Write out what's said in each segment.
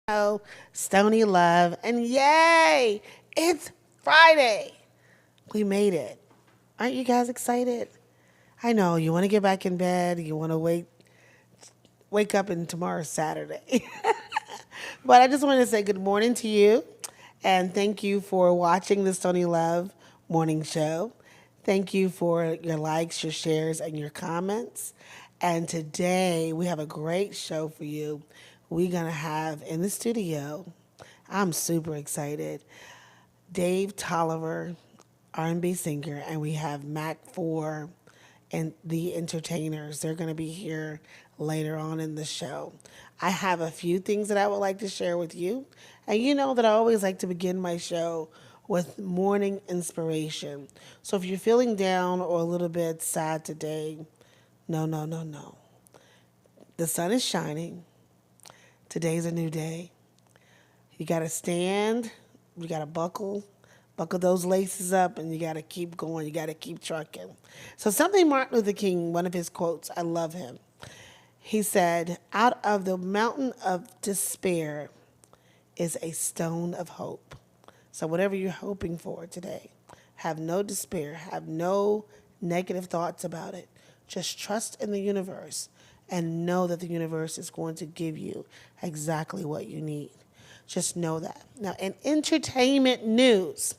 Oh, Stoney Love, and yay! It's Friday. We made it. Aren't you guys excited? I know you want to get back in bed. You want to wake up, and tomorrow's Saturday. But I just wanted to say good morning to you, and thank you for watching the Stoney Love morning show. Thank you for your likes, your shares, and your comments. And today we have a great show for you. We're gonna have in the studio. I'm super excited. Dave Tolliver, R&B singer, and we have Mac Four and the entertainers. They're going to be here later on in the show. I have a few things that I would like to share with you. And you know that I always like to begin my show with morning inspiration. So if you're feeling down or a little bit sad today, no, no, no, no. The sun is shining. Today's a new day. You got to stand, you got to buckle those laces up, and you got to keep going. You got to keep trucking. So, something Martin Luther King, one of his quotes, I love him. He said, "Out of the mountain of despair is a stone of hope." So, whatever you're hoping for today, have no despair, have no negative thoughts about it. Just trust in the universe and know that the universe is going to give you exactly what you need. Just know that. Now, in entertainment news,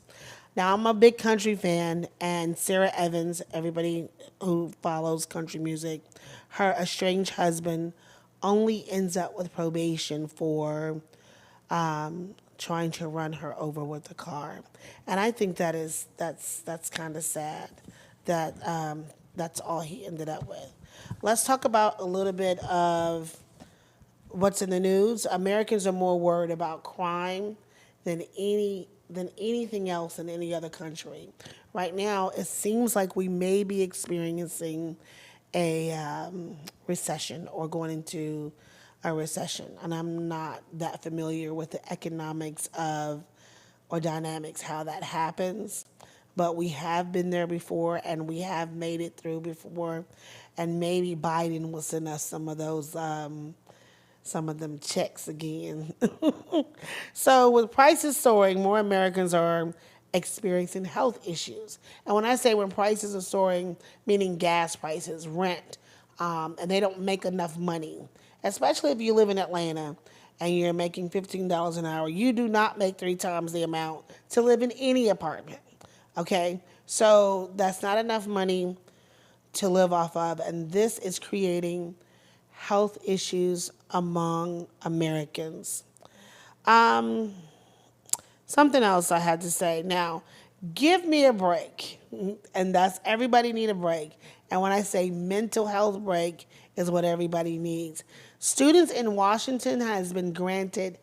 now I'm a big country fan, and Sarah Evans, everybody who follows country music, her estranged husband only ends up with probation for trying to run her over with a car, and I think that's kind of sad that that's all he ended up with. Let's talk about a little bit of what's in the news. Americans are more worried about crime than anything else in any other country. Right now, it seems like we may be experiencing a recession or going into a recession, and I'm not that familiar with the economics of or dynamics how that happens. But we have been there before, and we have made it through before, and maybe Biden will send us some of them checks again. So, with prices soaring, more Americans are experiencing health issues. And when I say when prices are soaring, meaning gas prices, rent, and they don't make enough money, especially if you live in Atlanta and you're making $15 an hour, you do not make three times the amount to live in any apartment. Okay? So, that's not enough money to live off of, and this is creating health issues among Americans. Um, Something else I had to say. Now, give me a break, and that's everybody need a break. And when I say mental health break, is what everybody needs. Students in Washington has been granted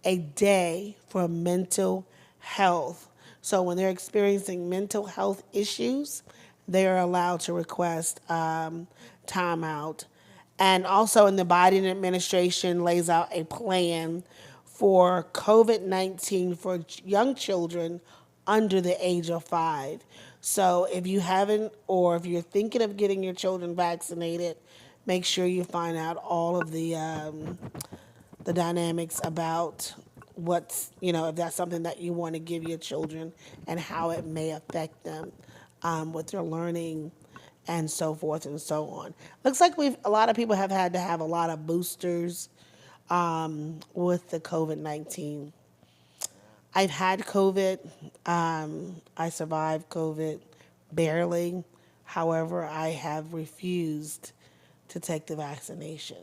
a day for mental health. So when they're experiencing mental health issues, they are allowed to request time out. And also in the Biden administration lays out a plan for COVID-19 for young children under the age of 5. So if you haven't, or if you're thinking of getting your children vaccinated, make sure you find out all of the dynamics about what's, if that's something that you want to give your children and how it may affect them with their learning and so forth and so on. Looks like a lot of people have had to have a lot of boosters with the COVID-19. I've had COVID. I survived COVID barely. However, I have refused to take the vaccination.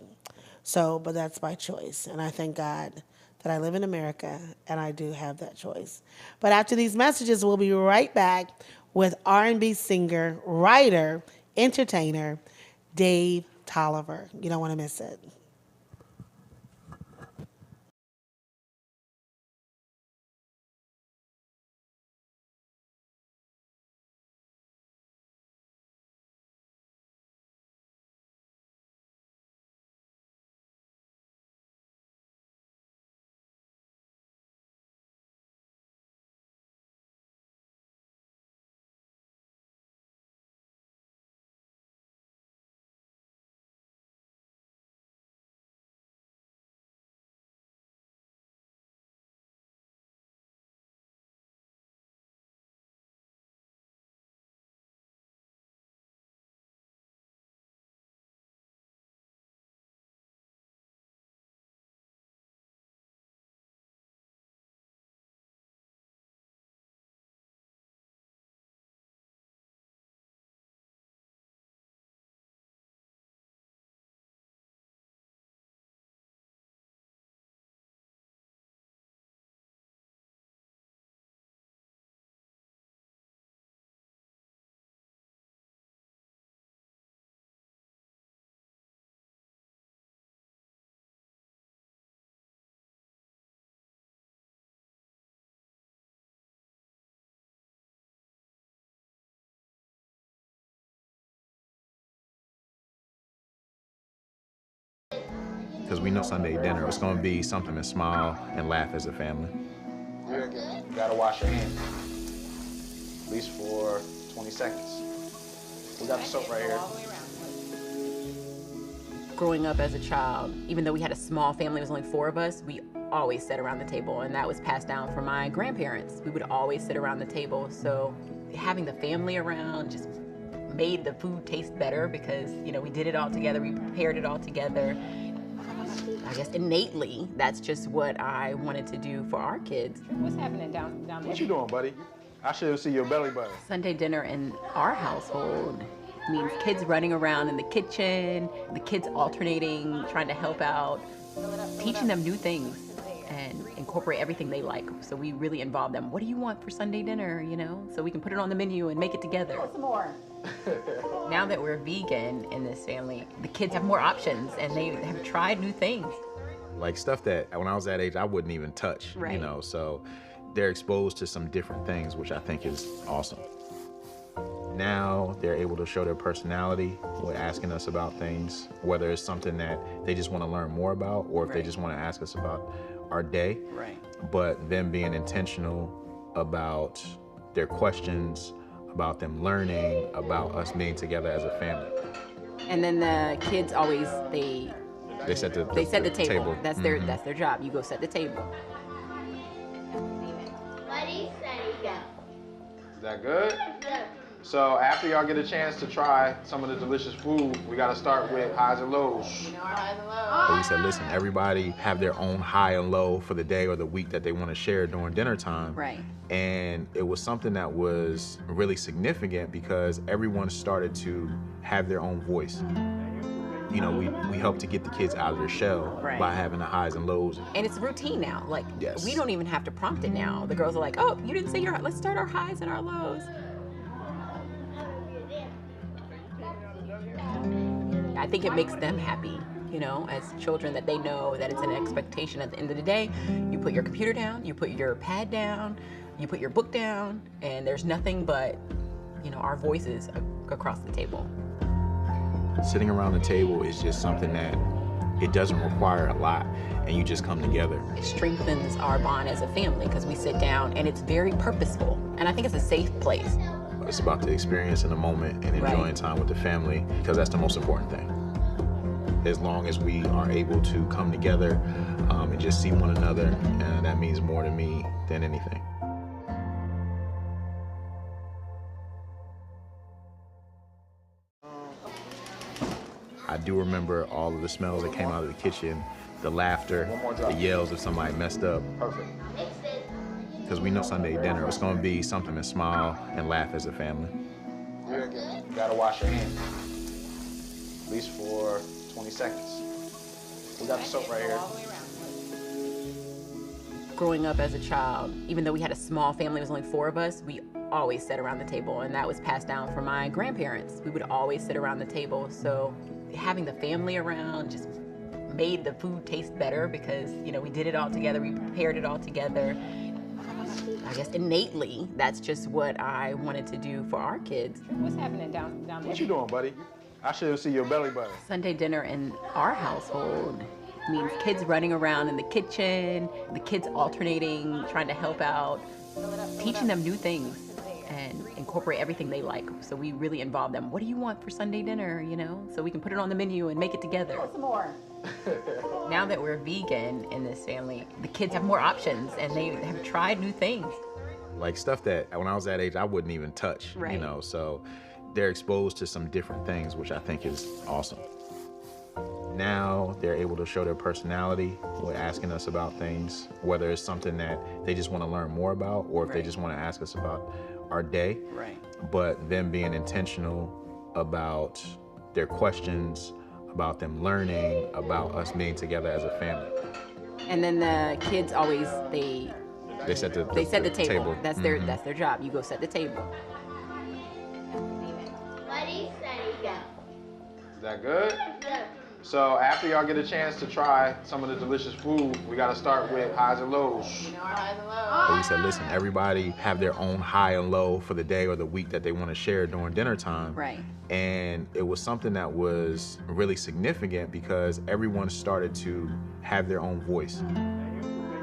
So, but that's my choice. And I thank God that I live in America and I do have that choice. But after these messages, we'll be right back with R&B singer, writer, entertainer, Dave Tolliver. You don't want to miss it. because we know Sunday dinner is going to be something to smile and laugh as a family. You gotta wash your hands, at least for 20 seconds. We got the soap right here. Growing up as a child, even though we had a small family, it was only 4 of us, we always sat around the table, and that was passed down from my grandparents. We would always sit around the table, so having the family around just made the food taste better because, you know, we did it all together, we prepared it all together. I guess innately, that's just what I wanted to do for our kids. What's happening down there? What you doing, buddy? I should see your belly button. Sunday dinner in our household means kids running around in the kitchen, the kids alternating, trying to help out, teaching them new things and incorporate everything they like. So we really involve them. What do you want for Sunday dinner, you know? So we can put it on the menu and make it together. Some more. Now that we're vegan in this family, the kids have more options and they have tried new things. Like stuff that when I was that age, I wouldn't even touch, Right. you know, so they're exposed to some different things, which I think is awesome. Now they're able to show their personality with asking us about things, whether it's something that they just want to learn more about or if they Right. just want to ask us about our day. Right. But them being intentional about their questions, about them learning, about us being together as a family. And then the kids always, they set the table. That's their job. You go set the table. Ready, steady, go. Is that good? Good. So after y'all get a chance to try some of the delicious food, we gotta start with highs and lows. But we said, listen, everybody have their own high and low for the day or the week that they want to share during dinner time. Right. And it was something that was really significant because everyone started to have their own voice. You know, we helped to get the kids out of their shell Right. by having the highs and lows. And it's routine now. Like, Yes. we don't even have to prompt it now. The girls are like, oh, you didn't say your, let's start our highs and our lows. I think it makes them happy, you know, as children, that they know that it's an expectation at the end of the day. You put your computer down, you put your pad down, you put your book down, and there's nothing but, you know, our voices across the table. Sitting around the table is just something that it doesn't require a lot, and you just come together. It strengthens our bond as a family because we sit down and it's very purposeful. And I think it's a safe place. It's about the experience in the moment and enjoying Right. time with the family, because that's the most important thing. As long as we are able to come together and just see one another, that means more to me than anything. I do remember all of the smells that came out of the kitchen, the laughter, One more drop. the yells if somebody messed up. Perfect. Mix it. Because we know Sunday dinner is going to be something to smile and laugh as a family. You gotta wash your hands, at least for 20 seconds. We got the soap right here. Growing up as a child, even though we had a small family, it was only 4 of us, we always sat around the table, and that was passed down from my grandparents. We would always sit around the table, so having the family around just made the food taste better because, you know, we did it all together, we prepared it all together. I guess innately, that's just what I wanted to do for our kids. What's happening down there? What you doing, buddy? I should see your belly button. Sunday dinner in our household means kids running around in the kitchen, the kids alternating, trying to help out, teaching them new things and incorporate everything they like. So we really involve them. What do you want for Sunday dinner, you know? So we can put it on the menu and make it together. Some more. Now that we're vegan in this family, the kids have more options and they have tried new things. Like stuff that when I was that age, I wouldn't even touch, you Right. know, so they're exposed to some different things, which I think is awesome. Now they're able to show their personality with asking us about things, whether it's something that they just want to learn more about or if they Right. just want to ask us about our day. Right. But them being intentional about their questions, about them learning, about us being together as a family. And then the kids always, they set the table. That's their job. You go set the table. Ready, steady, go. Is that good? Good. So after y'all get a chance to try some of the delicious food, we got to start with highs and lows. But we said, listen, everybody have their own high and low for the day or the week that they want to share during dinner time. Right. And it was something that was really significant because everyone started to have their own voice.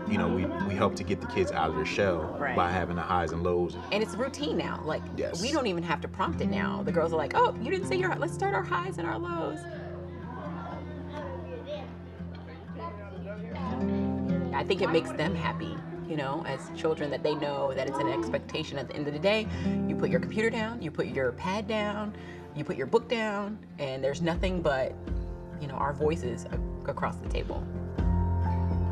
You know, we help to get the kids out of their shell by having the highs and lows. And it's routine now. Like, Yes. we don't even have to prompt it now. The girls are like, oh, you didn't say your, let's start our highs and our lows. I think it makes them happy, you know, as children, that they know that it's an expectation at the end of the day. You put your computer down, you put your pad down, you put your book down, and there's nothing but, you know, our voices across the table.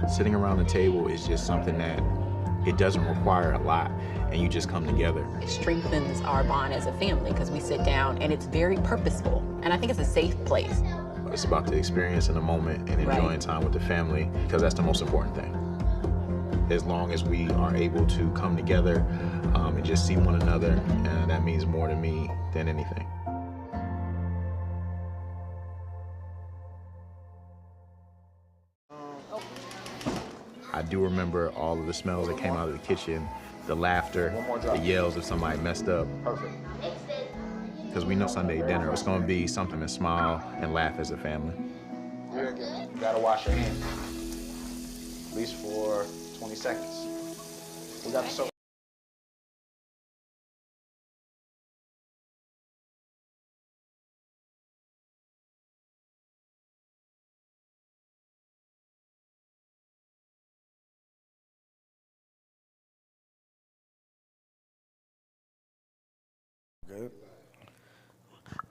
Sitting around the table is just something that it doesn't require a lot, and you just come together. It strengthens our bond as a family because we sit down and it's very purposeful. And I think it's a safe place. It's about the experience in the moment and enjoying time with the family, because that's the most important thing. As long as we are able to come together and just see one another, that means more to me than anything. I do remember all of the smells that came out of the kitchen, the laughter, the yells if somebody messed up. Perfect. Because we know Sunday dinner, it's going to be something to smile and laugh as a family. You gotta wash your hands, at least for 20 seconds. We got the soap. Good.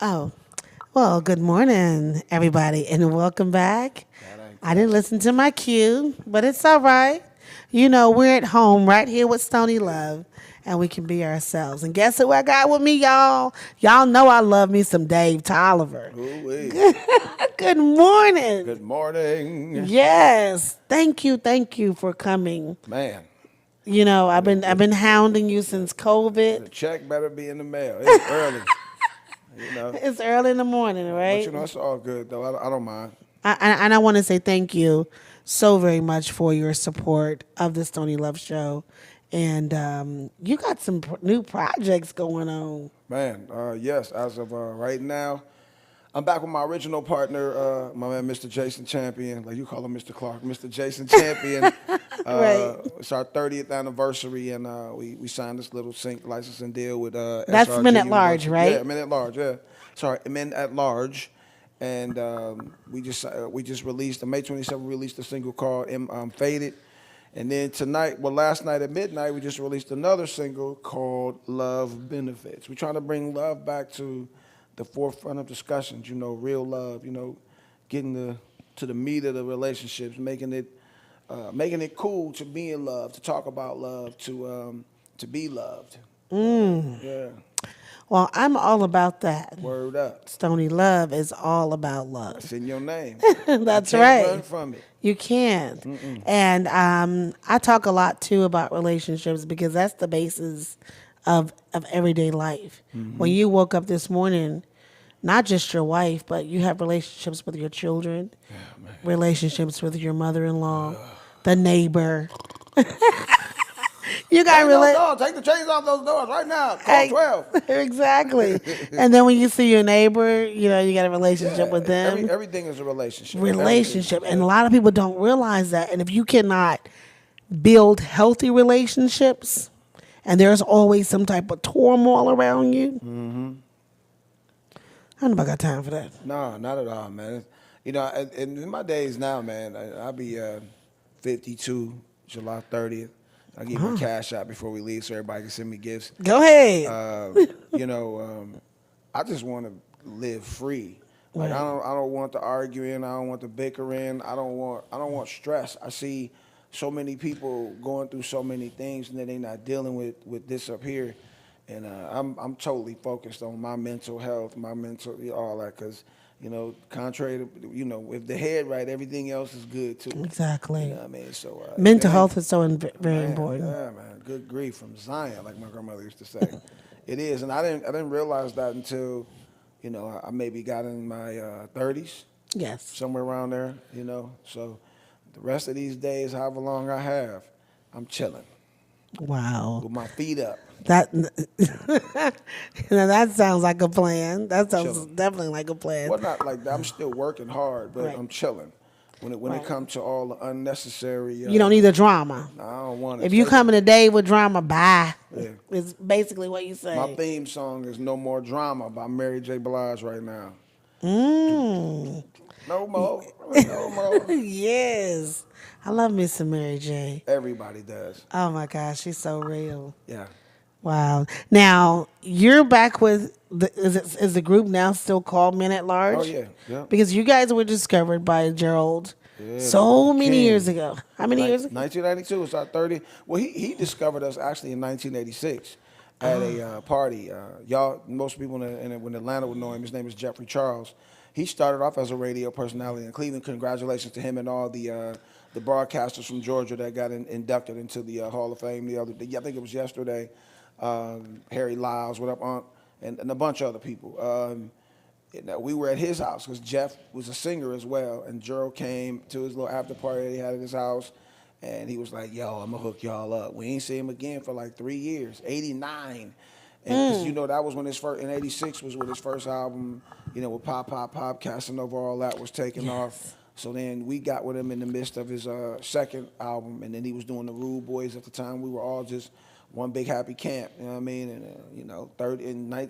Oh, well, good morning, everybody, and welcome back. I didn't listen to my cue, but it's all right. You know, we're at home right here with Stoney Love, and we can be ourselves. And guess who I got with me, y'all? Y'all know I love me some Dave Tolliver. Ooh-wee. Good morning. Good morning. Yes. Thank you for coming. Man, You know, I've been hounding you since COVID. the check better be in the mail. It's early. You know. It's early in the morning, right? But you know, it's all good though. I don't mind. And I want to say thank you so very much for your support of the Stoney Love Show. And you got some new projects going on. Man, yes, as of right now, I'm back with my original partner, my man, Mr. Jason Champion. Like you call him Mr. Clark, Mr. Jason Champion. Right. It's our 30th anniversary, and we signed this little sync licensing deal with That's SRG Men at Large, University. right? Yeah, Men at Large, yeah. Sorry, Men at Large. And we just released, on May 27th, we released a single called Faded. And then tonight, well, last night at midnight, we just released another single called Love Benefits. We're trying to bring love back to the forefront of discussions, you know, real love, you know, getting to the meat of the relationships, making it cool to be in love, to talk about love, to be loved. Yeah. Well, I'm all about that. Word up. Stoney Love is all about love. It's in your name. That's you can't right. Run from it. You can't. And I talk a lot too about relationships because that's the basis of everyday life. When you woke up this morning, not just your wife, but you have relationships with your children, relationships with your mother-in-law, the neighbor. You got Take the chains off those doors right now. Call 12. Exactly. And then when you see your neighbor, you know, you got a relationship with them. Everything is a relationship. Relationship. And a lot of people don't realize that. And if you cannot build healthy relationships, and there's always some type of turmoil around you, I don't know if I got time for that. No, not at all, man. You know, in my days now, man, I'll be 52, July 30th. I'll give you a cash out before we leave so everybody can send me gifts. Go ahead. You know, I just want to live free. Like I don't want the arguing. I don't want the bickering. I don't want stress. I see so many people going through so many things and then they're not dealing with this up here. And I'm totally focused on my mental health, all that, because, you know, contrary to, you know, if the head right, everything else is good too. Exactly. You know what I mean? So mental health is so very important. Yeah, man. Good grief from Zion, like my grandmother used to say. It is, and I didn't realize that until, you know, I maybe got in my 30s. Yes. somewhere around there, you know. So the rest of these days, however long I have, I'm chilling Wow. with my feet up, That now that sounds like a plan. That sounds chilling. definitely like a plan. Well, not like that. I'm still working hard, but Right. I'm chilling. When it Right. comes to all the unnecessary, You don't need the drama. I don't want it. If you come in a day with drama, bye. Yeah. It's basically what you My say. theme song is "No More Drama" by Mary J. Blige right now. Mm. No more, no more. Yes. I love Miss Mary J. Everybody does. Oh my gosh, she's so real. Yeah. Wow. Now you're back with is the group now still called Men at Large? Oh yeah. Yeah. Because you guys were discovered by Gerald Yeah, so the many king. years ago. How many years ago? 1992 was our 30. Well, he discovered us actually in 1986 at a party. Y'all, most people in Atlanta would know him. His name is Jeffrey Charles. He started off as a radio personality in Cleveland. Congratulations to him and all the broadcasters from Georgia that got inducted into the Hall of Fame the other day. I think it was yesterday. Harry Lyles, what up, Aunt, and a bunch of other people. We were at his house because Jeff was a singer as well, and Gerald came to his little after party that he had at his house, and he was like, "Yo, I'm gonna hook y'all up." We ain't see him again for like 3 years. 89, and because you know that was when his first. In 86 was when his first album, you know, with Pop Pop Pop, Casanova, all that was taking off. So then we got with him in the midst of his second album, and then he was doing the Rude Boys at the time. We were all just one big happy camp, you know what I mean? And you know,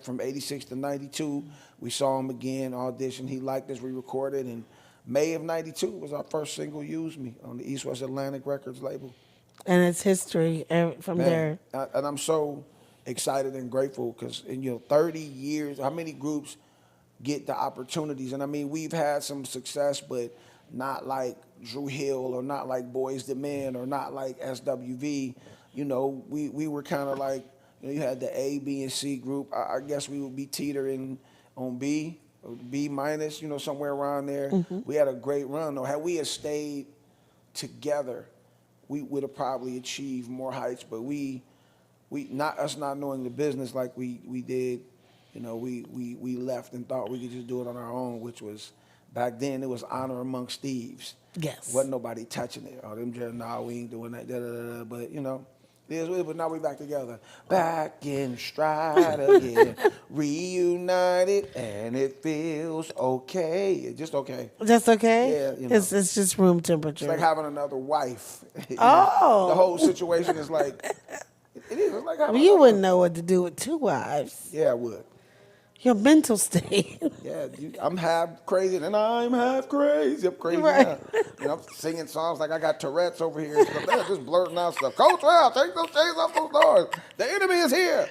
from 86 to 92, we saw him again, audition. He liked us, we recorded, and May of 92 was our first single, Use Me, on the East West Atlantic Records label. And it's history from there. And I'm so excited and grateful because in 30 years, how many groups get the opportunities? And I mean, we've had some success, but not like Drew Hill or not like Boyz II Men or not like SWV. You know, we were kind of like, you had the A, B, and C group. I guess we would be teetering on B, or B minus, somewhere around there. Mm-hmm. We had a great run, though. Had we stayed together, we would have probably achieved more heights. But we not knowing the business like we did, we left and thought we could just do it on our own, which was, back then, it was honor amongst thieves. Yes. Wasn't nobody touching it. Oh, them just, nah, we ain't doing that, da-da-da-da. But, it is, but now we back together. Back in stride again, reunited, and it feels okay. It's just okay. Just okay? Yeah, It's just room temperature. It's like having another wife. Oh. The whole situation is like, it is. It's like having You wouldn't know what to do with two wives. Yeah, I would. Your mental state. Yeah, I'm half crazy and I'm half crazy. I'm crazy Right. now. I'm singing songs like I got Tourette's over here and stuff. They're just blurting out stuff. Coach, well, take those chains off those doors. The enemy is here.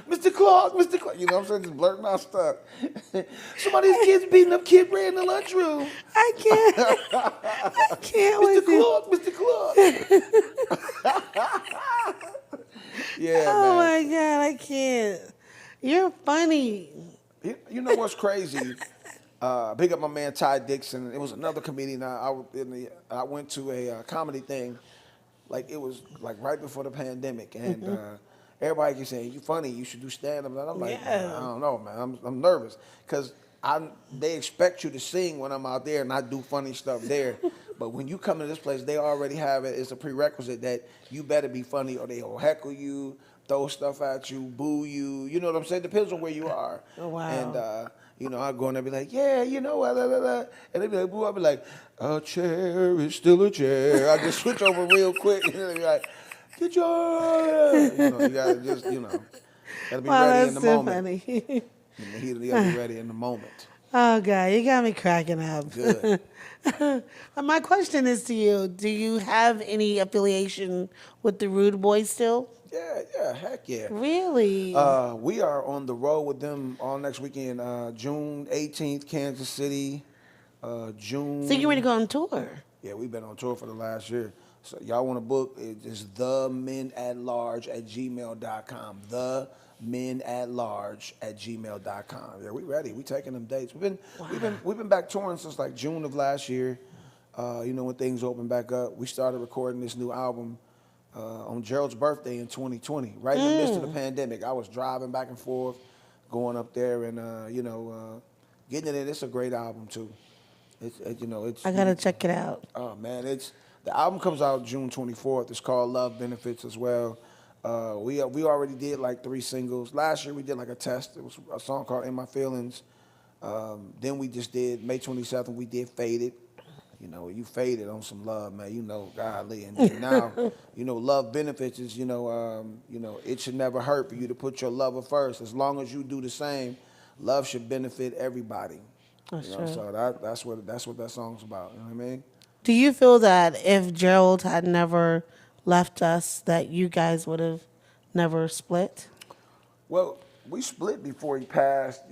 Mr. Clark, Mr. Clark. You know what I'm saying? Just blurting out stuff. Somebody's kids beating up Kid Ray in the lunchroom. I can't Mr. with you. Clark, Mr. Clark. Yeah, Oh man. my God, I can't. You're funny. You know what's crazy? Big up my man Ty Dixon. It was another comedian. I went to a comedy thing, like it was like right before the pandemic, and everybody kept saying, "You funny, you should do stand up." And I'm like, Yeah. I don't know, man. I'm nervous because they expect you to sing when I'm out there, and I do funny stuff there. But when you come to this place, they already have it. It's a prerequisite that you better be funny, or they'll heckle you, throw stuff at you, boo you. You know what I'm saying? Depends on where you are. Oh, wow. And, I go in there and be like, yeah, blah, blah, blah. And they be like, boo. I'll be like, a chair is still a chair. I just switch over real quick. And they be like, good job. You gotta just, gotta be ready in the so moment. funny. You gotta be ready in the moment. Oh God, you got me cracking up. Good. My question is to you: do you have any affiliation with the Rude Boys still? Yeah, heck yeah. Really? We are on the road with them all next weekend. June 18th, Kansas City. June. So you ready to go on tour? Yeah, we've been on tour for the last year. So y'all want to book? It's themenatlarge@gmail.com. themenatlarge@gmail.com. Yeah, we ready. We taking them dates. We've been back touring since like June of last year. When things opened back up, we started recording this new album on Gerald's birthday in 2020, right in the midst of the pandemic. I was driving back and forth, going up there and getting it in. It's a great album too. It's I gotta check it out. oh man, the album comes out June 24th. It's called Love Benefits as well. We already did like 3 singles. Last year we did like a test. It was a song called In My Feelings. Then we just did May 27th. We did Faded. You faded on some love, man. Godly. And then now, Love Benefits is, it should never hurt for you to put your lover first. As long as you do the same, love should benefit everybody. That's true. So that's what that song's about. You know what I mean? Do you feel that if Gerald had never left us, that you guys would have never split? Well, we split before he passed.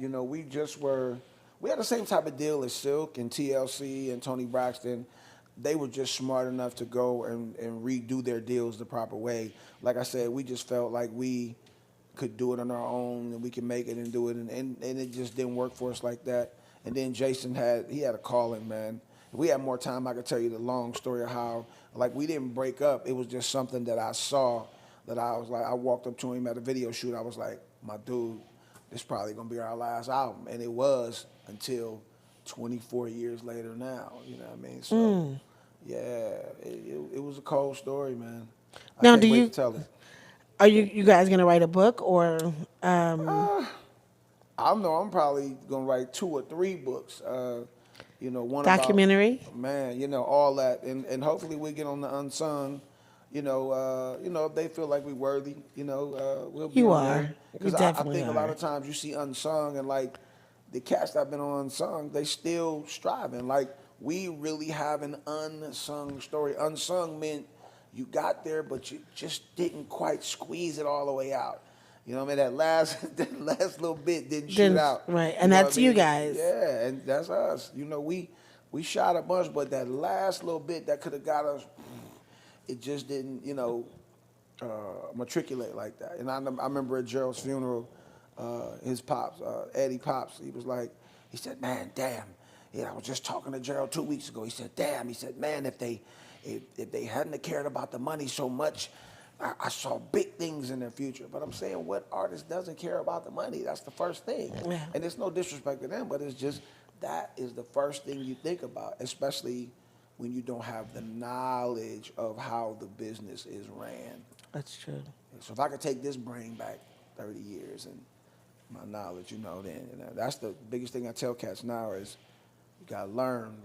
We had the same type of deal as Silk and TLC and Tony Braxton. They were just smart enough to go and redo their deals the proper way. Like I said, we just felt like we could do it on our own and we could make it and do it, and it just didn't work for us like that. And then Jason had a calling, man. If we had more time, I could tell you the long story of how, like, we didn't break up. It was just something that I saw that I was like, I walked up to him at a video shoot. I was like, my dude, this is probably going to be our last album. And it was until 24 years later now. You know what I mean? So, yeah, it was a cold story, man. Now, I can't wait to tell it. Are you guys going to write a book or? I don't know. I'm probably going to write 2 or 3 books. One Documentary? About, man, all that. And hopefully we get on the Unsung. If they feel like we're worthy, we'll be You on are. there. You Because I definitely think are. a lot of times you see Unsung and, like, the cast that have been on Unsung, they still striving. Like, we really have an unsung story. Unsung meant you got there, but you just didn't quite squeeze it all the way out. You know what I mean? That last little bit didn't shoot out. Right, and that's you guys. Yeah, and that's us. We shot a bunch, but that last little bit that could have got us, it just didn't, matriculate like that. And I remember at Gerald's funeral, his pops, Eddie Pops, he said, man, damn. Yeah, I was just talking to Gerald 2 weeks ago. He said, damn. He said, man, if they hadn't have cared about the money so much, I saw big things in their future. But I'm saying, what artist doesn't care about the money? That's the first thing. Yeah. And it's no disrespect to them, but it's just that is the first thing you think about, especially when you don't have the knowledge of how the business is ran. That's true. So if I could take this brain back 30 years and my knowledge, then that's the biggest thing I tell cats now is you gotta learn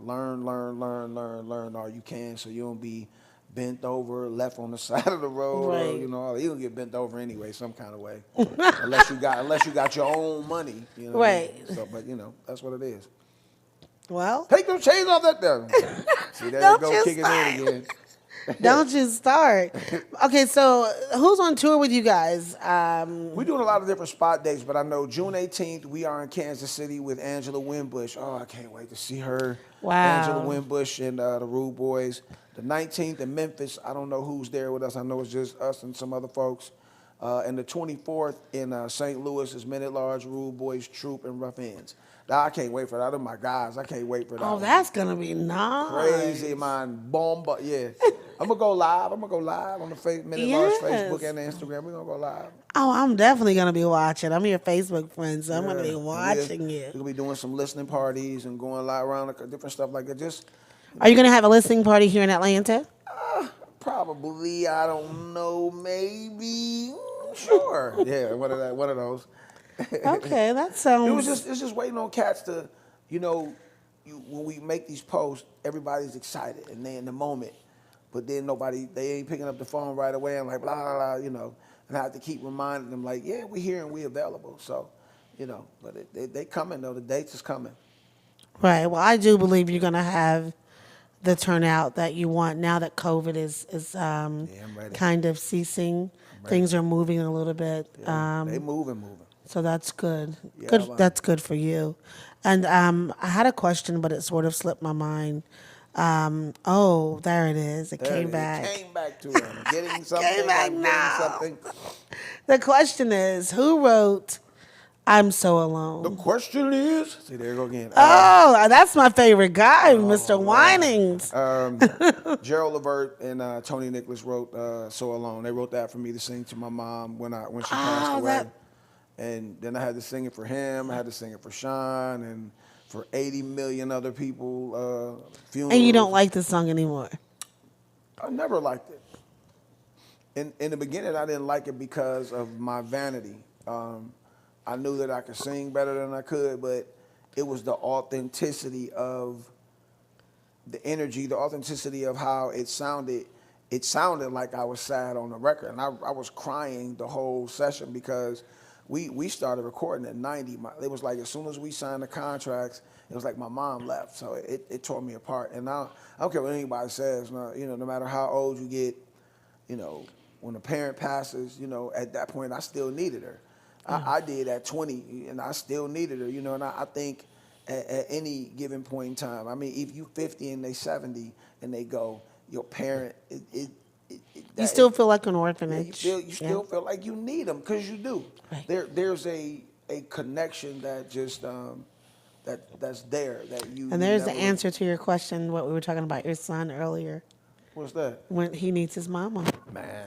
all you can, so you don't be bent over, left on the side of the road, Right. or you'll get bent over anyway, some kind of way, unless you got your own money, Right. So, but that's what it is. Well, Take them chains off that there. See, there Don't you go, you kicking start. in again. don't you start. Okay, so who's on tour with you guys? We're doing a lot of different spot dates, but I know June 18th, we are in Kansas City with Angela Winbush. Oh, I can't wait to see her. Wow. Angela Winbush and the Rude Boys. The 19th in Memphis, I don't know who's there with us. I know it's just us and some other folks. And the 24th in St. Louis is Men at Large, Rude Boys, Troop, and Rough Ends. Now, I can't wait for that. They're my guys. I can't wait for that. Oh, one. that's gonna be nice. Crazy, man. Bomba. Yeah. I'm going to go live. I'm going to go live on the Men at Large Yes. Facebook and Instagram. We're going to go live. Oh, I'm definitely gonna be watching. I'm your Facebook friend, so I'm gonna be Yeah. watching We're you. going to be doing some listening parties and going live around different stuff like that. Just Are you gonna have a listening party here in Atlanta? probably, I don't know, maybe, sure. Yeah, one of those. Okay, that sounds. It's just waiting on cats to, when we make these posts, everybody's excited and they in the moment, but then they ain't picking up the phone right away. I'm like, blah, blah, blah, and I have to keep reminding them, like, yeah, we here and we available. So, but they coming though. The dates is coming. Right. Well, I do believe you're gonna have the turnout that you want now that COVID is I'm ready. kind of ceasing. Things are moving a little bit. They moving. So that's good. Yeah, Good. man. That's good for you. And I had a question, but it sort of slipped my mind. Oh, there it is. It came back. It came back to him. Getting something. Came back like now. getting something. The question is, who wrote "I'm So The Alone"? question is, see, there you go again. Oh, that's my favorite guy, Mr. Winings. Gerald Levert and Tony Nicholas wrote "So Alone." They wrote that for me to sing to my mom when she passed away. that- And then I had to sing it for him. I had to sing it for Sean and for 80 million other people. Funerals. And you don't like the song anymore. I never liked it. In the beginning, I didn't like it because of my vanity. I knew that I could sing better than I could, but it was the authenticity of the energy, the authenticity of how it sounded. It sounded like I was sad on the record, and I was crying the whole session because we started recording at 90. It was like as soon as we signed the contracts, it was like my mom left, so it tore me apart. And I don't care what anybody says, no matter how old you get, when a parent passes, at that point I still needed her. I did at 20, and I still needed her, and I think at any given point in time, I mean, if you 50 and they 70 and they go, your parent, You still feel like an orphanage. you still feel like you need them because you do. Right. There's a connection that just that's there that you. And there's the never- answer to your question, what we were talking about your son earlier, What's that? when he needs his mama. Man.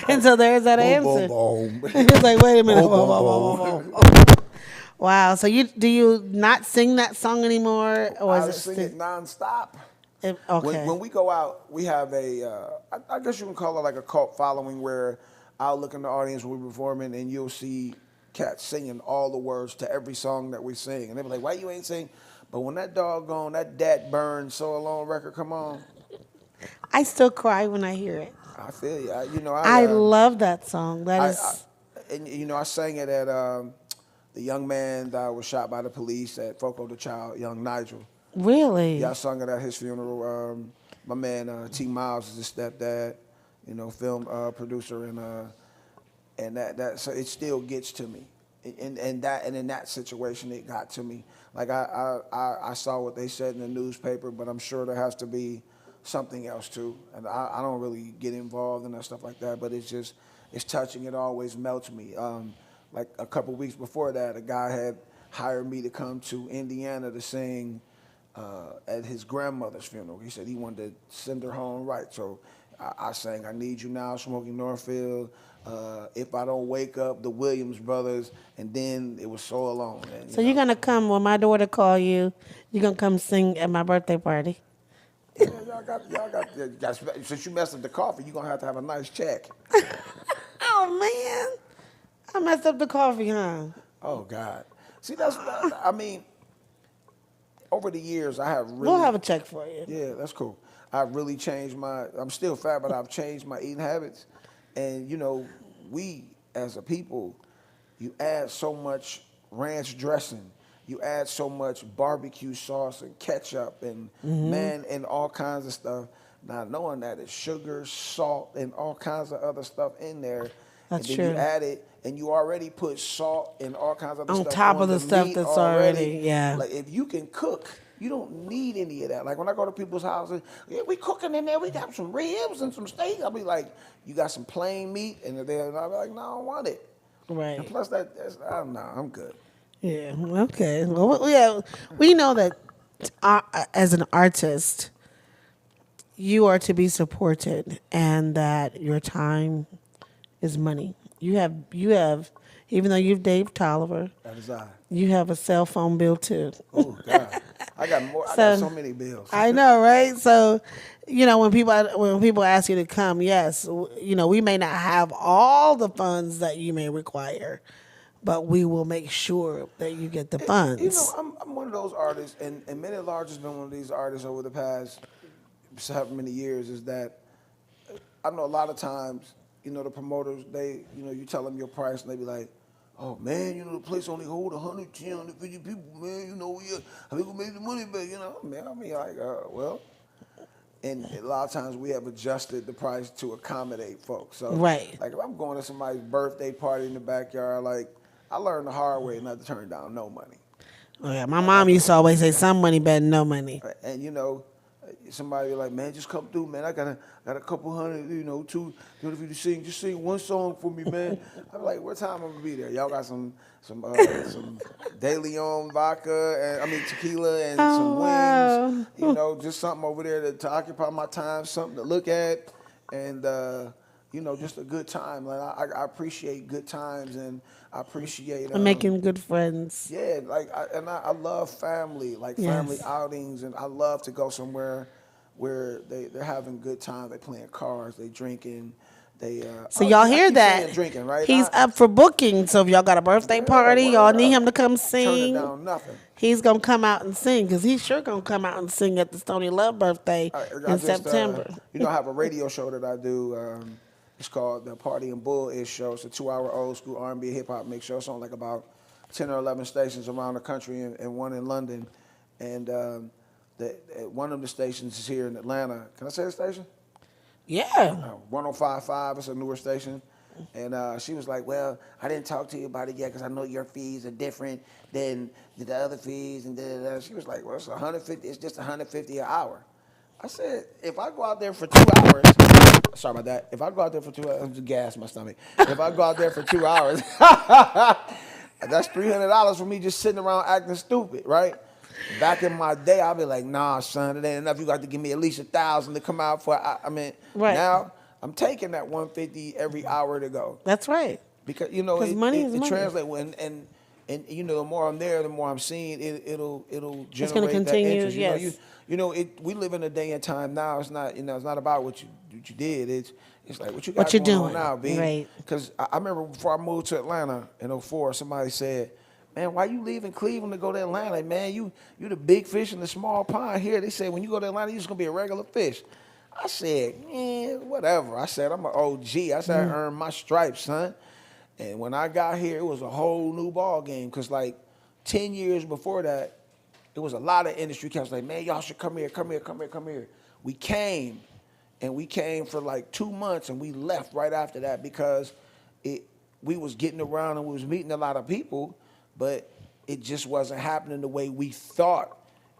And so there's that answer. Boom, boom. It's like, wait a minute. Boom, Whoa, boom, whoa, whoa, whoa. Wow. So do you not sing that song anymore, or I is it sing still, it nonstop. okay? When we go out, we have I guess you can call it like a cult following where I'll look in the audience when we're performing and you'll see cats singing all the words to every song that we sing. And they'll be like, why you ain't sing? But when that doggone, that Dat Burn So Alone record come on, I still cry when I hear it. I feel you. I love that song. That is. I sang it at the young man that was shot by the police at Foco the Child, young Nigel. Really? Yeah, I sung it at his funeral. My man T. Miles is his stepdad, film producer, and that so it still gets to me. And in that situation, it got to me. Like I saw what they said in the newspaper, but I'm sure there has to be something else too. And I don't really get involved in that stuff like that, but it's touching. It always melts me. Like a couple weeks before that, a guy had hired me to come to Indiana to sing at his grandmother's funeral. He said he wanted to send her home right. So I sang I Need You Now, Smokey Norfield, If I Don't Wake Up, the Williams Brothers, and then it was So Alone. And, So you're going to come, when my daughter call you, you're going to come sing at my birthday party? Yeah, y'all got, since you messed up the coffee, you're going to have a nice check. Oh, man. I messed up the coffee, huh? Oh, God. See, I mean, over the years, I have really... We'll have a check for you. Yeah, that's cool. I've really changed I'm still fat, but I've changed my eating habits. And, we, as a people, you add so much ranch dressing. You add so much barbecue sauce and ketchup and, and all kinds of stuff. Not knowing that it's sugar, salt, and all kinds of other stuff in there. That's and then true. you add it, and you already put salt and all kinds of other On stuff top on of the the stuff meat that's already, yeah. Like, if you can cook, you don't need any of that. Like, when I go to people's houses, yeah, we cooking in there. We got some ribs and some steak. I'll be like, you got some plain meat? And I'll be like, no, I don't want it. Right. And plus, I don't know, I'm good. Yeah, okay. Well, yeah, we know that as an artist, you are to be supported and that your time is money. You have, even though you've Dave Tolliver, That is I. you have a cell phone bill too. Oh, God. I got so many bills. I know, right? So, when people ask you to come, yes, we may not have all the funds that you may require, but we will make sure that you get the funds. I'm one of those artists, and Many Large has been one of these artists over the past however many years, is that I know a lot of times, the promoters, you tell them your price, and they be like, oh, man, the place only hold 110, 150 people, man, how we gonna make the money back, Man, I mean, like, well, and a lot of times we have adjusted the price to accommodate folks. So, Right. Like, if I'm going to somebody's birthday party in the backyard, like, I learned the hard way not to turn down no money. Oh, yeah, my mom used to always say, some money better than no money. And, somebody be like, man, just come through, man. I got a couple hundred, two if you just sing one song for me, man. I'm like, what time I'm gonna be there? Y'all got some De Leon vodka, tequila and some wings. Wow. Just something over there to occupy my time, something to look at. And just a good time. Like I appreciate good times, and I appreciate And making good friends. yeah, like I love family, like family Yes. outings, and I love to go somewhere where they're having good time. They playing cards, they drinking, they. So y'all I hear keep that? saying drinking, right? He's up for booking. So if y'all got a birthday party, y'all word need up. him to come Turn it sing. down, nothing. He's gonna come out and sing because he's sure gonna come out and sing at the Stoney Love birthday I in just, September. I have a radio show that I do. It's called the Party and Bull Ish Show. It's a 2-hour old school R&B hip hop mix show. It's on like about 10 or 11 stations around the country and one in London. And one of the stations is here in Atlanta. Can I say the station? Yeah. 105.5. It's a newer station. And she was like, well, I didn't talk to you about it yet because I know your fees are different than the other fees. And da-da-da. She was like, well, it's 150. It's just 150 an hour. I said, if I go out there for 2 hours, sorry about that. If I go out there for 2 hours, it's gas in my stomach. If I go out there for 2 hours, that's $300 for me just sitting around acting stupid, right? Back in my day, I'd be like, nah, son, it ain't enough. You got to give me at least $1,000 to come out for. Right. Now I'm taking that 150 every hour to go That's right. because money is it money. translates and the more I'm there, the more I'm seeing it'll generate gonna that continue, interest. yes. We live in a day and time now. It's not it's not about what you did. It's like what you got What you going on doing, now, B. right. Because I remember before I moved to Atlanta in '04, somebody said, man, why you leaving Cleveland to go to Atlanta? Man, you the big fish in the small pond here. They said when you go to Atlanta, you're just gonna be a regular fish. I said, whatever. I said, I'm an OG. I said, I earned my stripes, son. And when I got here, it was a whole new ball game. Because like 10 years before that, it was a lot of industry cats like, man, y'all should come here, come here, come here, come here. We came, and we came for like 2 months, and we left right after that because we was getting around and we was meeting a lot of people, but it just wasn't happening the way we thought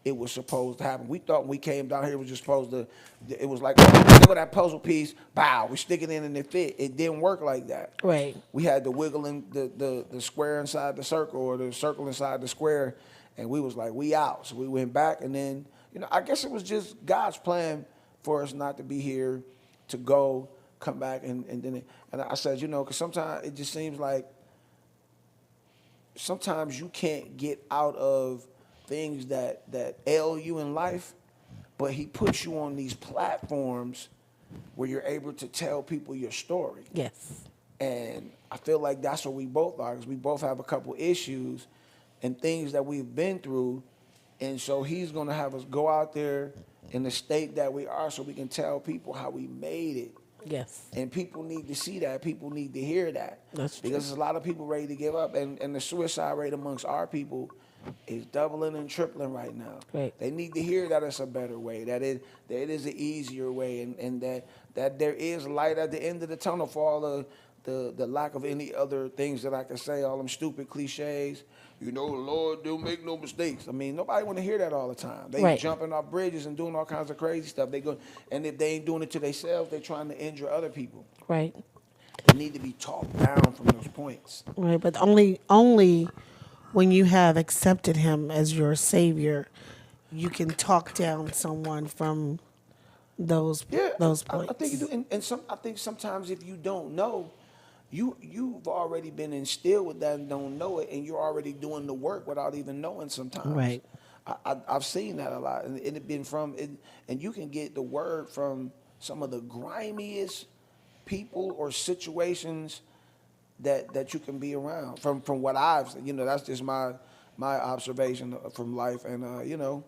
it was supposed to happen. We thought when we came down here, it was just supposed to, it was like, look at that puzzle piece, bow, we stick it in and it fit. It didn't work like that. Right. We had to wiggle in the square inside the circle or the circle inside the square, and we was like, we out. So we went back, and then, I guess it was just God's plan for us not to be here, to go, come back, and then, and I said, because sometimes it just seems like sometimes you can't get out of things that ail you in life, but he puts you on these platforms where you're able to tell people your story. Yes. And I feel like that's what we both are, because we both have a couple issues and things that we've been through. And so he's going to have us go out there in the state that we are so we can tell people how we made it. Yes. And people need to see that. People need to hear that. That's true. Because there's a lot of people ready to give up. And the suicide rate amongst our people is doubling and tripling right now. Right. They need to hear that it's a better way, that it is an easier way, and that there is light at the end of the tunnel for all the lack of any other things that I can say, all them stupid cliches. The Lord don't make no mistakes. I mean, nobody want to hear that all the time. They Right. jumping off bridges and doing all kinds of crazy stuff. And if they ain't doing it to themselves, they're trying to injure other people. Right. They need to be talked down from those points. Right. But only when you have accepted him as your savior, you can talk down someone from those points. I think you do. And I think sometimes if you don't know, you've already been instilled with that and don't know it, and you're already doing the work without even knowing sometimes. Right. I've seen that a lot, and it been from it, and you can get the word from some of the grimiest people or situations that you can be around. From what I've, that's just my observation from life, and you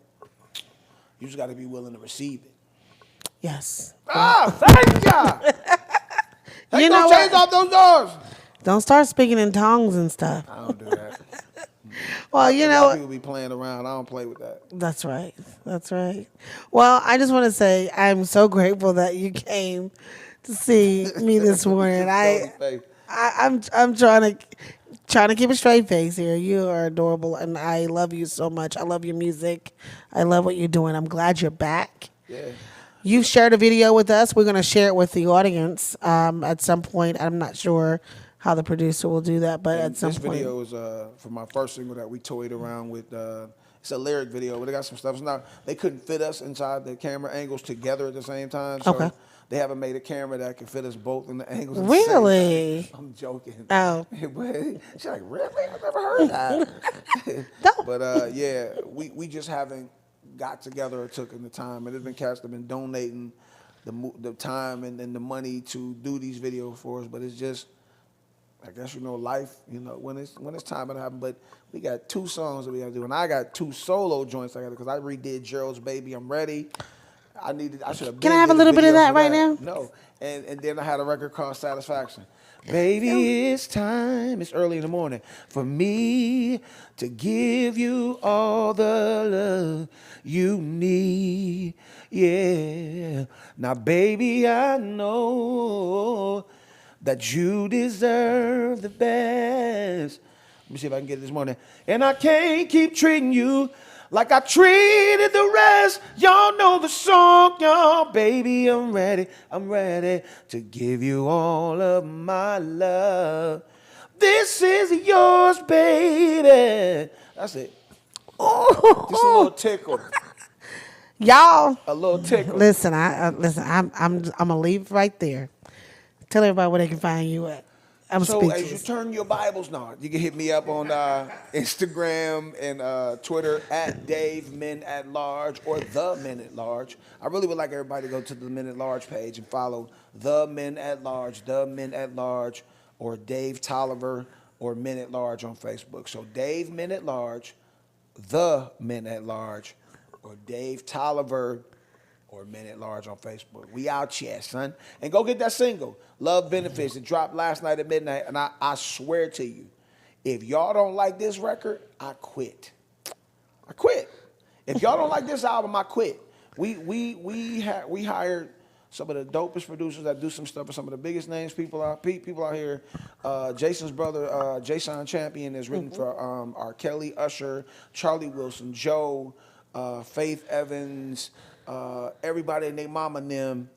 just got to be willing to receive it. Yes. Thank ya. Hey, You know don't change what? off those doors. Don't start speaking in tongues and stuff. I don't do that. Well, A lot of people be playing around. I don't play with that. That's right. That's right. Well, I just want to say I'm so grateful that you came to see me this morning. I'm trying to keep a straight face here. You are adorable, and I love you so much. I love your music. I love what you're doing. I'm glad you're back. Yeah. You've shared a video with us. We're going to share it with the audience at some point. I'm not sure how the producer will do that, but at some This point. video is for my first single that we toyed around with. It's a lyric video, but they got some stuff. They couldn't fit us inside the camera angles together at the same time. So Okay. They haven't made a camera that can fit us both in the angles. At the same time. Really? I'm joking. Oh. But she's like, really? I've never heard that. No. But yeah, we just haven't got together or taken the time. And there's been cats that have been donating the time and the money to do these videos for us. But it's just, I guess, life, when it's time to happen. But we got 2 songs that we gotta do, and I got 2 solo joints I gotta, because I redid Gerald's Baby, I'm Ready. I should have. Can I have a little bit of that right now? No, and then I had a record called Satisfaction. Baby, it's time. It's early in the morning for me to give you all the love you need. Yeah. Now, baby, I know that you deserve the best. Let me see if I can get it this morning. And I can't keep treating you like I treated the rest. Y'all know the song, y'all. Baby, I'm ready to give you all of my love. This is yours, baby. That's it. Just a little tickle. Y'all. A little tickle. Listen, I'm gonna leave right there. Tell everybody where they can find you at. I'm So speechless. as you turn your Bibles now, you can hit me up on Instagram and Twitter at Dave Men at Large or The Men at Large. I really would like everybody to go to the Men at Large page and follow The Men at Large, or Dave Tolliver or Men at Large on Facebook. So Dave Men at Large, The Men at Large, or Dave Tolliver or Men at Large on Facebook. We out here, son. And go get that single, Love Benefits. It dropped last night at midnight, and I swear to you, if y'all don't like this record, I quit. If y'all don't like this album, I quit. We hired some of the dopest producers that do some stuff for some of the biggest names people out here. Jason's brother, Jason Champion, is written for R. Kelly, Usher, Charlie Wilson, Joe, Faith Evans, everybody and their mama and them.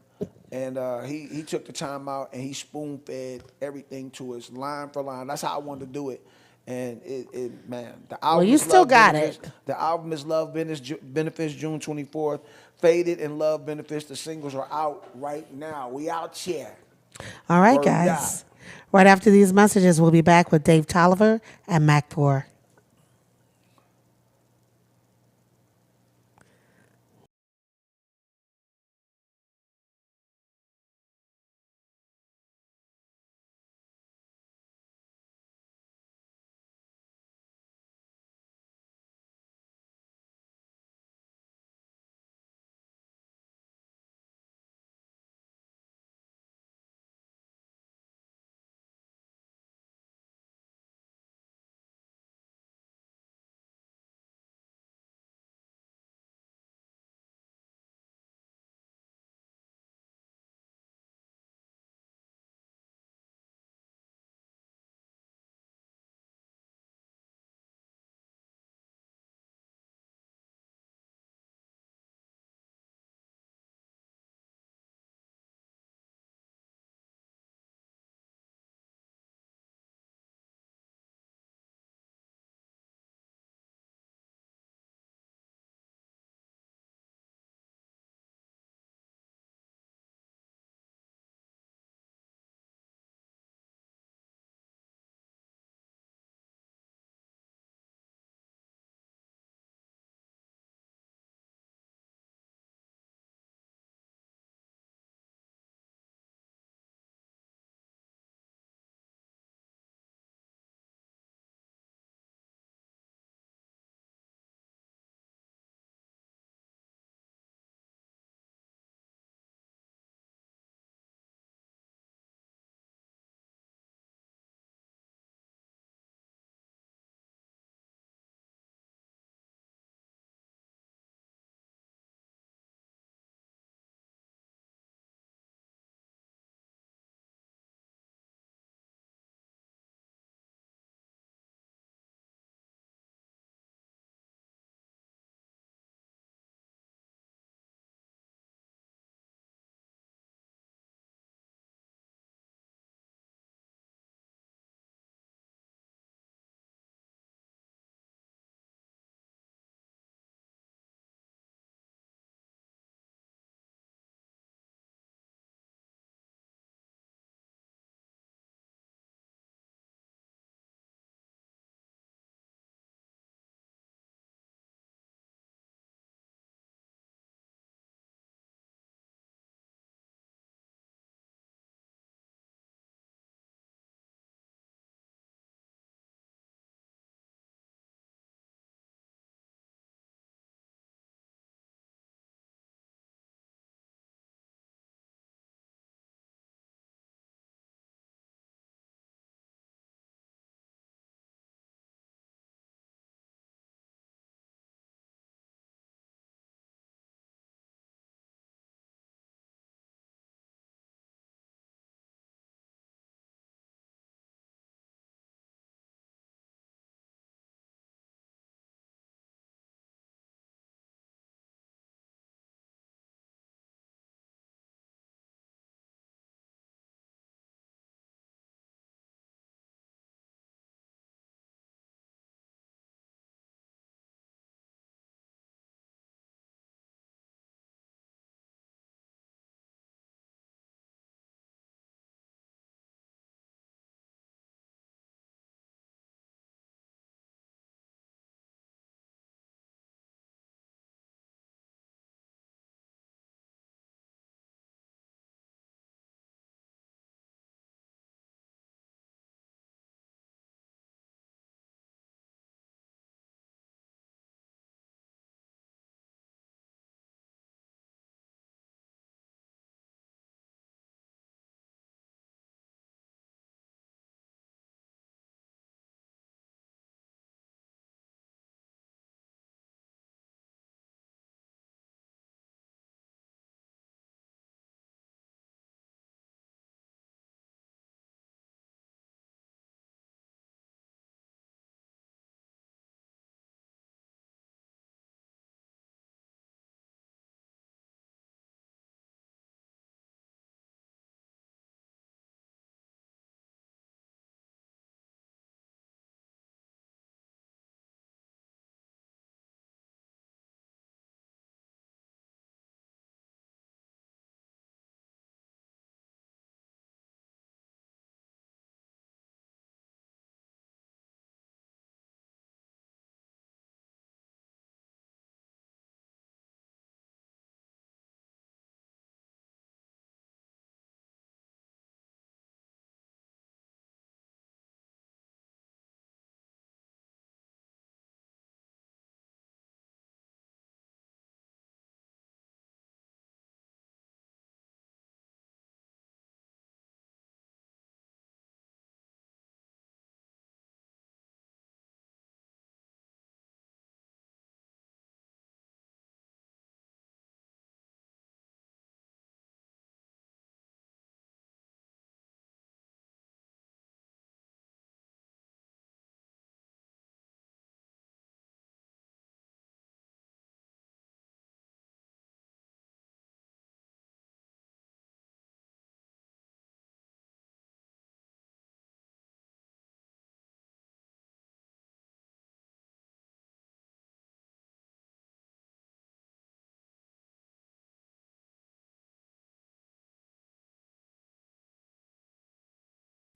And he took the time out and he spoon fed everything to us line for line. That's how I wanted to do it. And the album you is still Love got Benefits. it. The album is Love Benefits, June 24th. Faded and Love Benefits. The singles are out right now. We out here. All right, Word guys. up. Right after these messages, we'll be back with Dave Tolliver and Macpour.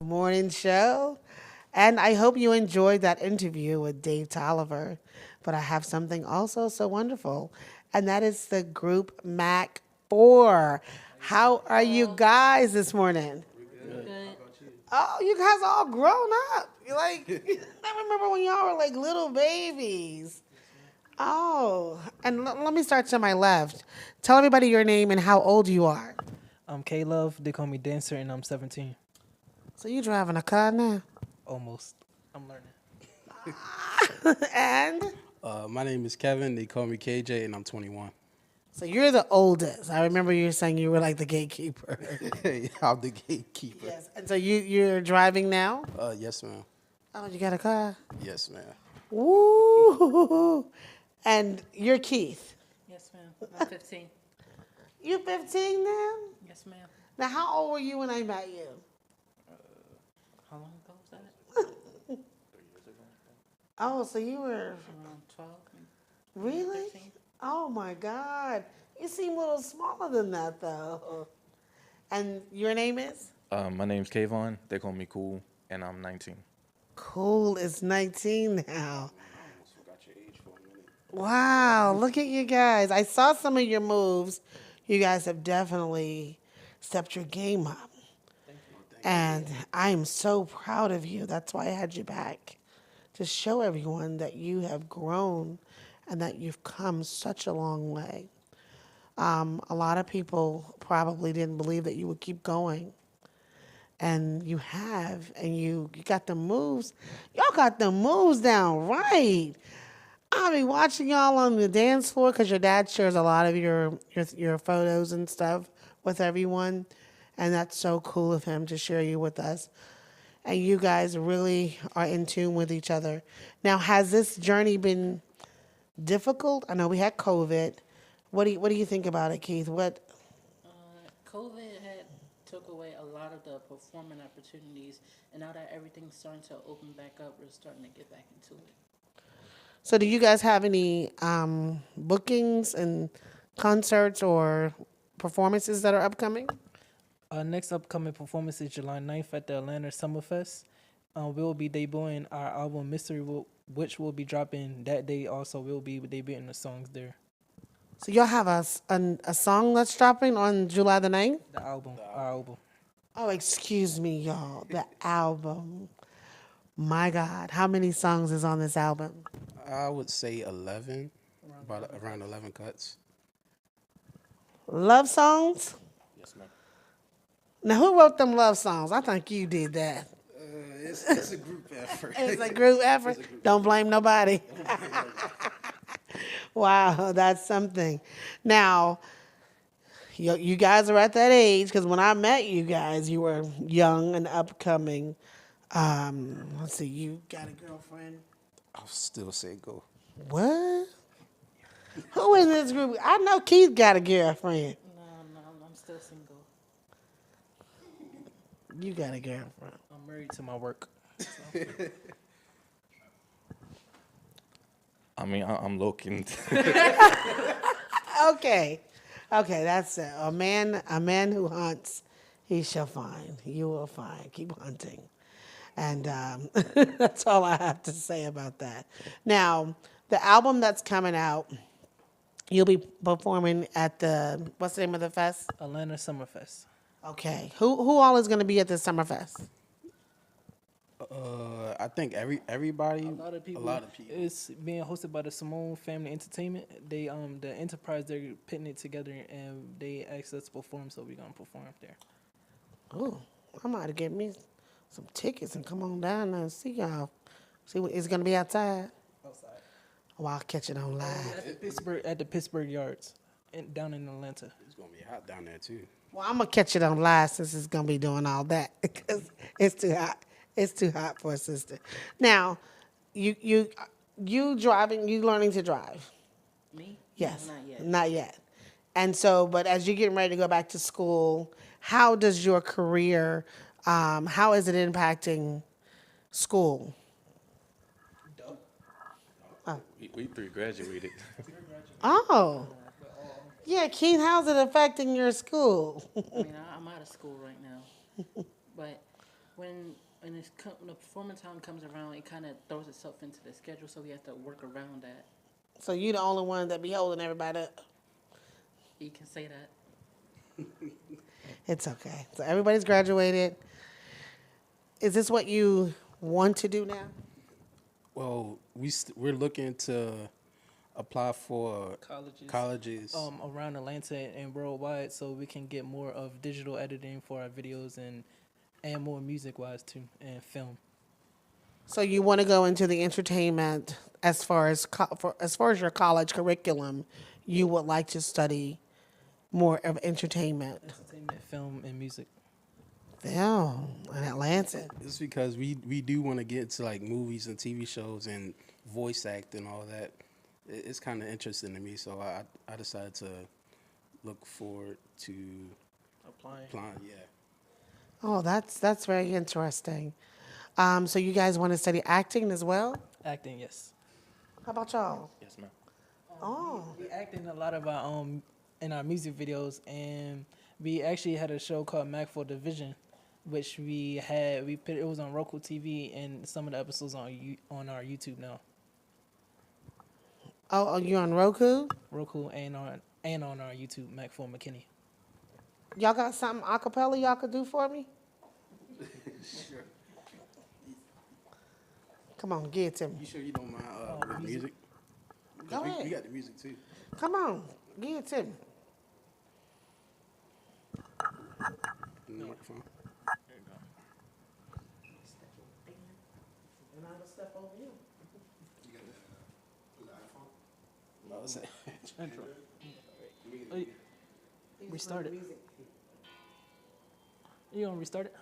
morning show. And I hope you enjoyed that interview with Dave Tolliver. But I have something also so wonderful, and that is the group Mac 4. How are you guys this morning? Oh, you guys all grown up. You're like, I remember when y'all were like little babies. Oh, and let me start to my left. Tell everybody your name and how old you are. I'm K-Love. They call me Dancer, and I'm 17. So you driving a car now? Almost. I'm learning. And My name is Kevin. They call me KJ, and I'm 21. so you're the oldest. I remember you saying you were like the gatekeeper. Hey, I'm the gatekeeper. Yes. And so you're driving now? Yes, ma'am. Oh, you got a car? Yes, ma'am. Woo! And you're Keith. Yes, ma'am. I'm 15. You 15 now? Yes, ma'am. Now, how old were you when I met you? How long ago was that? Oh, so you were Around 12. really? 13. Oh my God! You seem a little smaller than that, though. And your name is? My name's Kayvon. They call me Cool, and I'm 19. Cool is 19 now. Wow, look at you guys. I saw some of your moves. You guys have definitely stepped your game up. And I am so proud of you. That's why I had you back, to show everyone that you have grown and that you've come such a long way. A lot of people probably didn't believe that you would keep going. And you have, and you got the moves. Y'all got the moves down right. I'll be watching y'all on the dance floor because your dad shares a lot of your photos and stuff with everyone. And that's so cool of him to share you with us. And you guys really are in tune with each other. Now, has this journey been difficult? I know we had COVID. What do you think about it, Keith? What? COVID had took away a lot of the performing opportunities, and now that everything's starting to open back up, we're starting to get back into it. So do you guys have any bookings and concerts or performances that are upcoming? Next upcoming performance is July 9th at the Atlanta Summerfest. We will be debuting our album Mystery, which will be dropping that day. Also, we'll be debuting the songs there. So y'all have a song that's dropping on July the 9th? The album, our album. Oh, excuse me, y'all. The album. My God. How many songs is on this album? I would say 11, around 11 cuts. Love songs? Yes, ma'am. Now, who wrote them love songs? I think you did that. It's a group effort. It's a group effort. Don't blame nobody. Wow, that's something. Now, you guys are at that age, because when I met you guys, you were young and upcoming. Let's see, you got a girlfriend? I'll still say go. What? Who in this group? I know Keith got a girlfriend. No, I'm still single. You got a girlfriend. I'm married to my work. I mean, I'm looking. Okay, that's it. A man who hunts, he shall find. You will find. Keep hunting. And that's all I have to say about that. Now, the album that's coming out, you'll be performing at what's the name of the fest? Atlanta Summerfest. Okay. Who all is going to be at this Summerfest? I think everybody. A lot of people. It's being hosted by the Simone Family Entertainment. They the enterprise, they're putting it together, and they asked us to perform, so we're gonna perform there. Oh, I might have get me some tickets and come on down there and see y'all. See what it's going to be outside. Outside. Oh, I'll catch it on live. At the Pittsburgh Yards, down in Atlanta. It's gonna be hot down there too. Well, I'm gonna catch it on live since it's gonna be doing all that because it's too hot. It's too hot for a sister. Now, you driving? You learning to drive? Me? Yes. No, not yet. Not yet. And so, but as you're getting ready to go back to school, how does your career? How is it impacting school? We three graduated. Oh. Yeah, Keith, how's it affecting your school? I mean, I'm out of school right now. But when when the performance time comes around, it kind of throws itself into the schedule, so we have to work around that. So you the only one that be holding everybody up. You can say that. It's okay. So everybody's graduated. Is this what you want to do now? Well, we're looking to apply for Colleges. colleges. Around Atlanta and worldwide, so we can get more of digital editing for our videos and more music wise too and film. So you want to go into the entertainment as far as as far as your college curriculum, you would like to study more of entertainment. Entertainment, film, and music. Film in Atlanta. It's because we do want to get into like movies and TV shows and voice acting and all that. It's kind of interesting to me, so I decided to look forward to Applying. Yeah. Oh, that's very interesting. So you guys want to study acting as well? Acting, yes. How about y'all? Yes, ma'am. Oh, We act in a lot of our in our music videos, and we actually had a show called Mac for Division, which we put it was on Roku TV, and some of the episodes on our YouTube now. oh, you on Roku? Roku and on our YouTube, Mac for McKinney. Y'all got something a cappella y'all could do for me? Sure. Come on, get it to me. You sure you don't mind with music? Go ahead. We got the music too. Come on, get it to me. In the microphone. And I'll step over you. No, it's Intro. Restart it. You gonna restart it?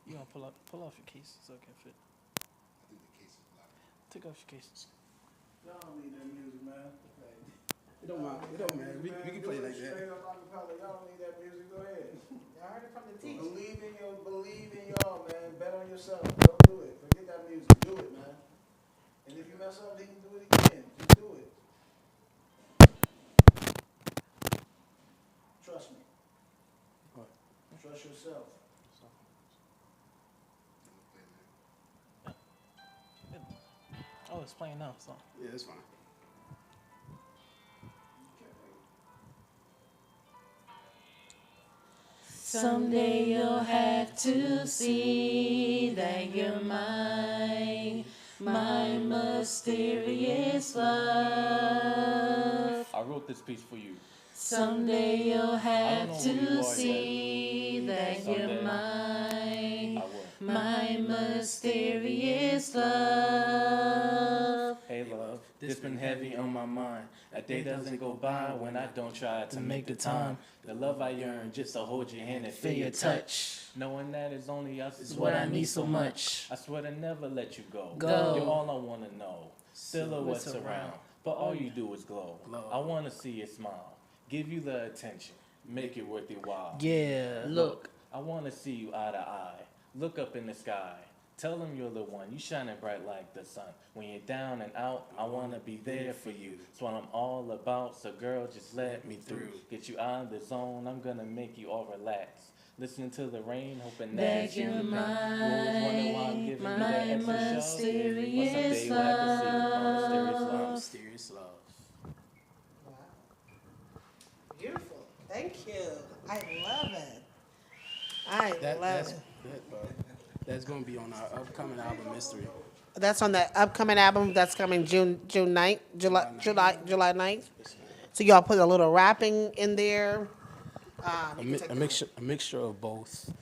You gonna pull off your case so it can fit. Take off your cases. Y'all don't need that music, man. It don't matter. We can play it like that. Straight up acapella. Y'all don't need that music. Go ahead. Y'all heard it from the teacher. Believe in y'all, man. Bet on yourself. Don't do it. Forget that music. Do it, man. And if you mess up, then you do it again. Just do it. Trust me. What? Trust yourself. Oh, it's playing now. So. Yeah, it's fine. Someday you'll have to see that you're mine, my mysterious love. I wrote this piece for you. Someday you'll have know who you to are see that Someday. you're mine, I will. my mysterious love. Hey love, this been heavy on my mind. A day doesn't go by when I don't try to make the time. The love I yearn just to hold your hand and feel your touch. Knowing that it's only us Is what I need so much. I swear to never let you go. Go. You're all I wanna know. Silhouettes around, but all you do is glow. I wanna see your smile, give you the attention, make it worth your while. Yeah. Look, I wanna see you eye to eye. Look up in the sky. Tell them you're the one. You shining bright like the sun. When you're down and out, I wanna be there for you. It's what I'm all about. So girl, just let me through. Get you out of the zone. I'm gonna make you all relax. Listening to the rain, hoping that you you're make. You always wonder why I'm giving you that my extra show. mysterious Well, someday you'll have to see my mysterious love. love. Mysterious love. Beautiful. Thank you. I love it. I love it. That's gonna be on our upcoming album, Mystery. That's on the upcoming album that's coming June 9th, July 9th. So y'all put a little rapping in there. A mixture of both.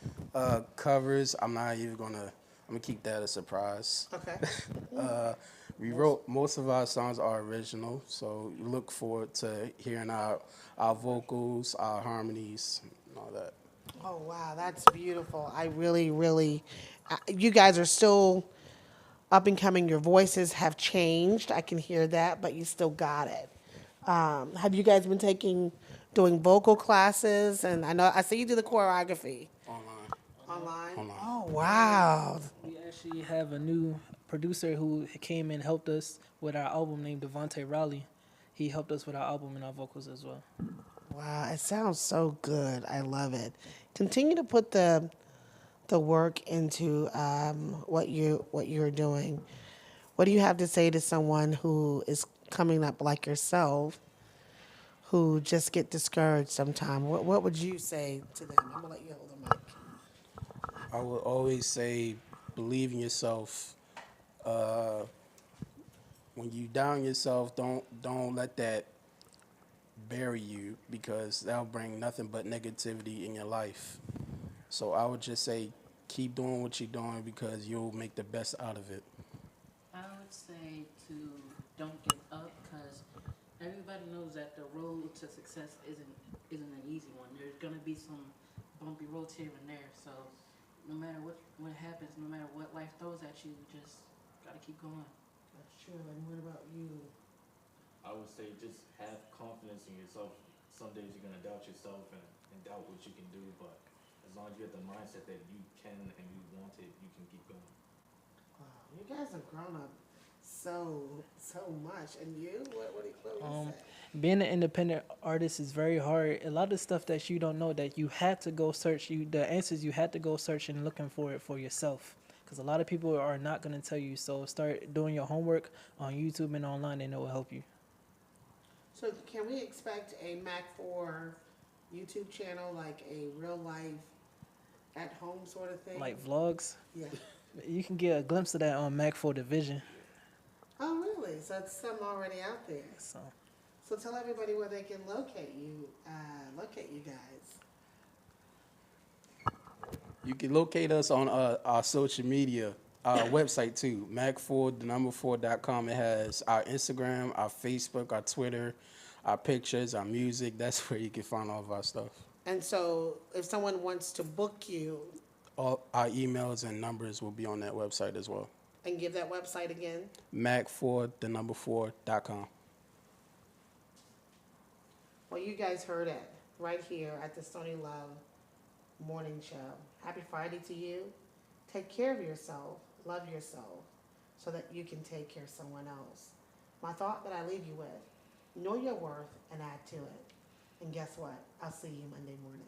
Covers. I'm gonna keep that a surprise. Okay. We wrote most of our songs are original, so you look forward to hearing our vocals, our harmonies, and all that. Oh, wow. That's beautiful. I really, really, you guys are still up and coming. Your voices have changed. I can hear that, but you still got it. Have you guys been doing vocal classes? And I see you do the choreography. Online? Online. Oh, wow. We actually have a new producer who came and helped us with our album named Devontae Raleigh. He helped us with our album and our vocals as well. Wow, it sounds so good. I love it. Continue to put the work into what you're doing. What do you have to say to someone who is coming up like yourself, who just get discouraged sometime? What would you say to them? I'm gonna let you hold the mic. I would always say, believe in yourself. When you down yourself, don't let that bury you, because that'll bring nothing but negativity in your life. So I would just say, keep doing what you're doing, because you'll make the best out of it. I would say to don't give up, because everybody knows that the road to success isn't an easy one. There's gonna be some bumpy roads here and there. So no matter what happens, no matter what life throws at you, you just gotta keep going. That's true. And what about you? I would say just have confidence in yourself. Some days you're gonna doubt yourself and doubt what you can do, but as long as you have the mindset that you can and you want it, you can keep going. Wow, you guys have grown up so much. And you? What would you say? Being an independent artist is very hard. A lot of stuff that you don't know, that you had to go search, the answers you had to go search and looking for it for yourself. Because a lot of people are not going to tell you. So start doing your homework on YouTube and online, and it will help you. So can we expect a Mac 4 YouTube channel, like a real life at home sort of thing? Like vlogs. Yeah. You can get a glimpse of that on Mac 4 Division. Oh, really? So it's some already out there. So tell everybody where they can locate you guys. You can locate us on our social media, our website too, mac4, 4.com. It has our Instagram, our Facebook, our Twitter, our pictures, our music. That's where you can find all of our stuff. And so if someone wants to book you, All our emails and numbers will be on that website as well. and give that website again. mac4, 4.com. Well, you guys heard it right here at the Stoney Love Morning Show. Happy Friday to you. Take care of yourself, love yourself, so that you can take care of someone else. My thought that I leave you with, know your worth and add to it. And guess what? I'll see you Monday morning.